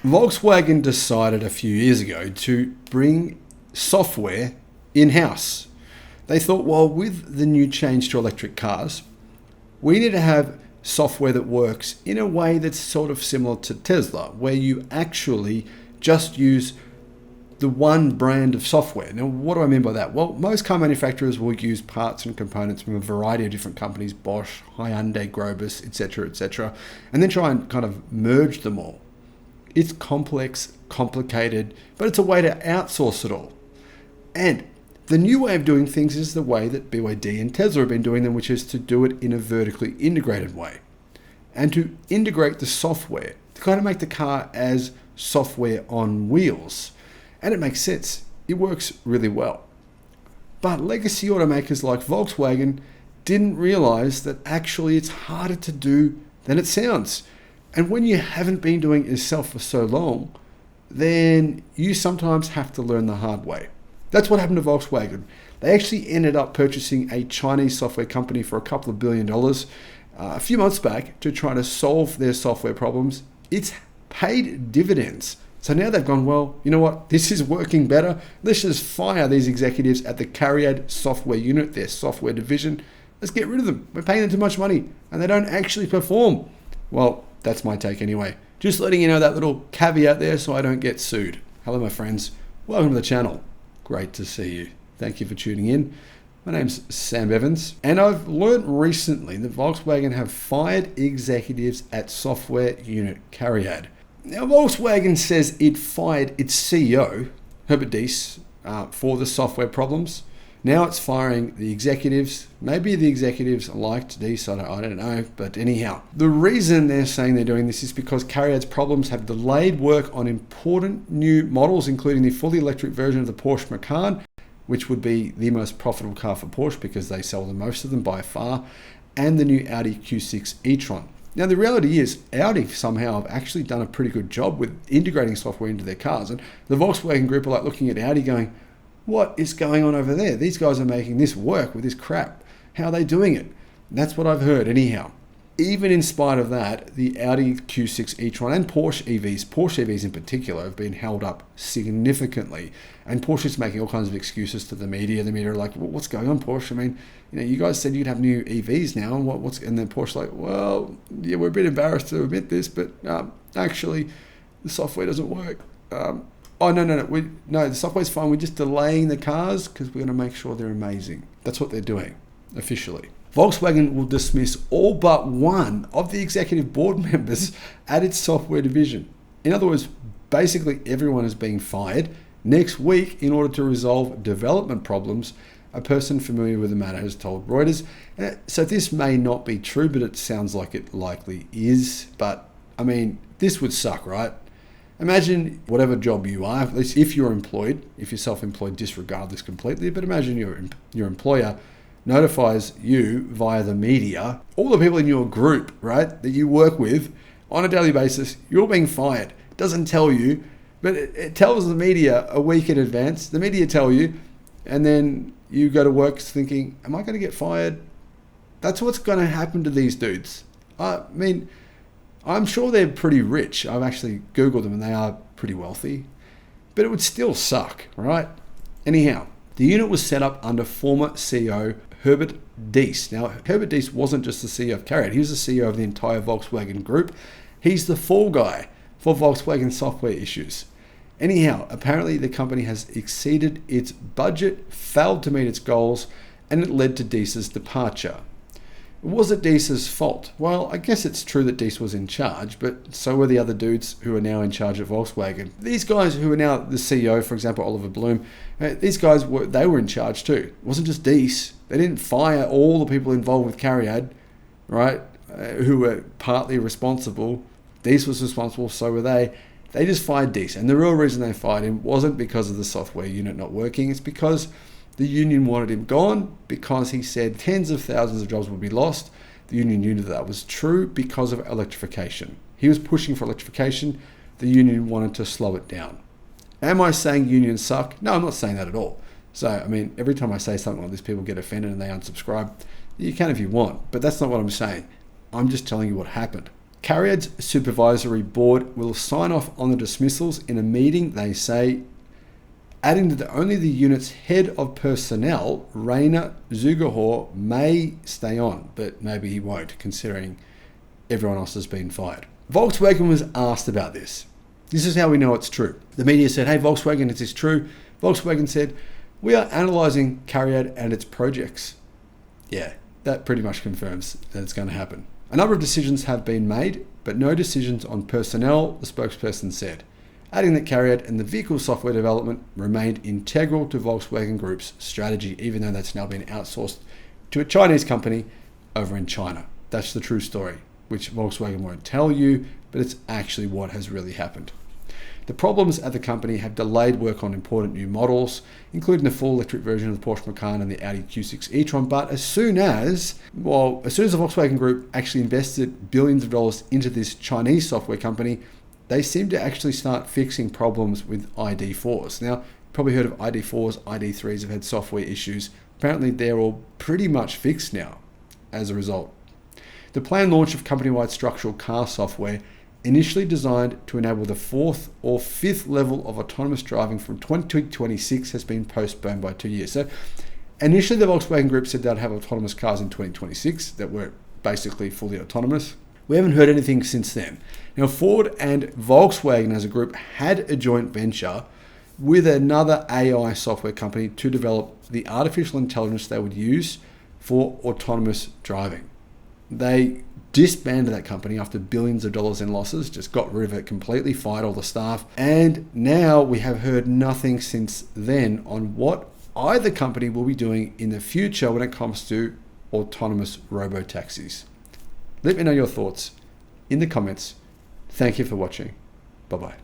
Volkswagen decided a few years ago to bring software in-house. They thought, well, with the new change to electric cars, we need to have software that works in a way that's sort of similar to Tesla, where you actually just use the one brand of software. Now, what do I mean by that? Well, most car manufacturers will use parts and components from a variety of different companies, Bosch, Hyundai, Grobus, etc., and then try and kind of merge them all. It's complex, complicated, but it's a way to outsource it all. And the new way of doing things is the way that BYD and Tesla have been doing them, which is to do it in a vertically integrated way. And to integrate the software, to kind of make the car as software on wheels. And it makes sense. It works really well. But legacy automakers like Volkswagen didn't realize that actually it's harder to do than it sounds. And when you haven't been doing it yourself for so long, then you sometimes have to learn the hard way. That's what happened to Volkswagen. They actually ended up purchasing a Chinese software company for a couple of $1 billion a few months back to try to solve their software problems. It's paid dividends. So now they've gone, well, you know what? This is working better. Let's just fire these executives at the CARIAD software unit, their software division. Let's get rid of them. We're paying them too much money and they don't actually perform. Well, that's my take anyway. Just letting you know that little caveat there so I don't get sued. Hello, my friends. Welcome to the channel. Great to see you. Thank you for tuning in. My name's Sam Evans, and I've learned recently that Volkswagen have fired executives at software unit CARIAD. Now, Volkswagen says it fired its CEO, Herbert Diess, for the software problems. Now it's firing the executives. Maybe the executives liked Diess, I don't know, but anyhow. The reason they're saying they're doing this is because CARIAD's problems have delayed work on important new models, including the fully electric version of the Porsche Macan, which would be the most profitable car for Porsche because they sell the most of them by far, and the new Audi Q6 e-tron. Now, the reality is Audi somehow have actually done a pretty good job with integrating software into their cars, and the Volkswagen group are like looking at Audi going, what is going on over there? These guys are making this work with this crap. How are they doing it? That's what I've heard anyhow. Even in spite of that, the Audi Q6 e-tron and Porsche EVs in particular, have been held up significantly. And Porsche's making all kinds of excuses to the media. The media are like, what's going on, Porsche? I mean, you guys said you'd have new EVs now. And then Porsche's like, well, yeah, we're a bit embarrassed to admit this, but actually the software doesn't work. No, the software's fine. We're just delaying the cars because we're going to make sure they're amazing. That's what they're doing officially. Volkswagen will dismiss all but one of the executive board members at its software division. In other words, basically everyone is being fired next week in order to resolve development problems, a person familiar with the matter has told Reuters. So this may not be true, but it sounds like it likely is. But I mean, this would suck, right? Imagine whatever job you are, at least if you're employed, if you're self-employed, disregard this completely, but imagine your employer notifies you via the media, all the people in your group, right, that you work with on a daily basis, you're being fired. It doesn't tell you, but it tells the media a week in advance. The media tell you, and then you go to work thinking, am I going to get fired? That's what's going to happen to these dudes. I mean, I'm sure they're pretty rich. I've actually Googled them and they are pretty wealthy, but it would still suck, right? Anyhow, the unit was set up under former CEO Herbert Diess. Now, Herbert Diess wasn't just the CEO of CARIAD. He was the CEO of the entire Volkswagen group. He's the fall guy for Volkswagen software issues. Anyhow, apparently the company has exceeded its budget, failed to meet its goals, and it led to Diess's departure. Was it Diess's fault? Well, I guess it's true that Diess was in charge, but so were the other dudes who are now in charge of Volkswagen. These guys who are now the CEO, for example, Oliver Bloom, these guys were in charge too. It wasn't just Diess. They didn't fire all the people involved with CARIAD, right, who were partly responsible. Diess was responsible, so were they. They just fired Diess, and the real reason they fired him wasn't because of the software unit not working. It's because the union wanted him gone, because he said tens of thousands of jobs would be lost. The union knew that was true because of electrification. He was pushing for electrification. The union wanted to slow it down. Am I saying unions suck? No, I'm not saying that at all. So, I mean, every time I say something like this, people get offended and they unsubscribe. You can if you want, but that's not what I'm saying. I'm just telling you what happened. CARIAD's supervisory board will sign off on the dismissals in a meeting, they say, adding that only the unit's head of personnel, Rainer Zugahor, may stay on, but maybe he won't, considering everyone else has been fired. Volkswagen was asked about this. This is how we know it's true. The media said, hey, Volkswagen, is this true? Volkswagen said, we are analysing CARIAD and its projects. Yeah, that pretty much confirms that it's going to happen. A number of decisions have been made, but no decisions on personnel, the spokesperson said, adding that CARIAD and the vehicle software development remained integral to Volkswagen Group's strategy, even though that's now been outsourced to a Chinese company over in China. That's the true story, which Volkswagen won't tell you, but it's actually what has really happened. The problems at the company have delayed work on important new models, including the full electric version of the Porsche Macan and the Audi Q6 e-tron. But as soon as the Volkswagen Group actually invested billions of dollars into this Chinese software company, they seem to actually start fixing problems with ID4s. Now, you've probably heard of ID4s, ID3s have had software issues. Apparently, they're all pretty much fixed now as a result. The planned launch of company-wide structural car software, initially designed to enable the 4th or 5th level of autonomous driving from 2026, has been postponed by 2 years. So initially the Volkswagen Group said they'd have autonomous cars in 2026 that were basically fully autonomous. We haven't heard anything since then. Now, Ford and Volkswagen as a group had a joint venture with another AI software company to develop the artificial intelligence they would use for autonomous driving. They disbanded that company after billions of dollars in losses, just got rid of it completely, fired all the staff, and now we have heard nothing since then on what either company will be doing in the future when it comes to autonomous robo-taxis. Let me know your thoughts in the comments. Thank you for watching. Bye-bye.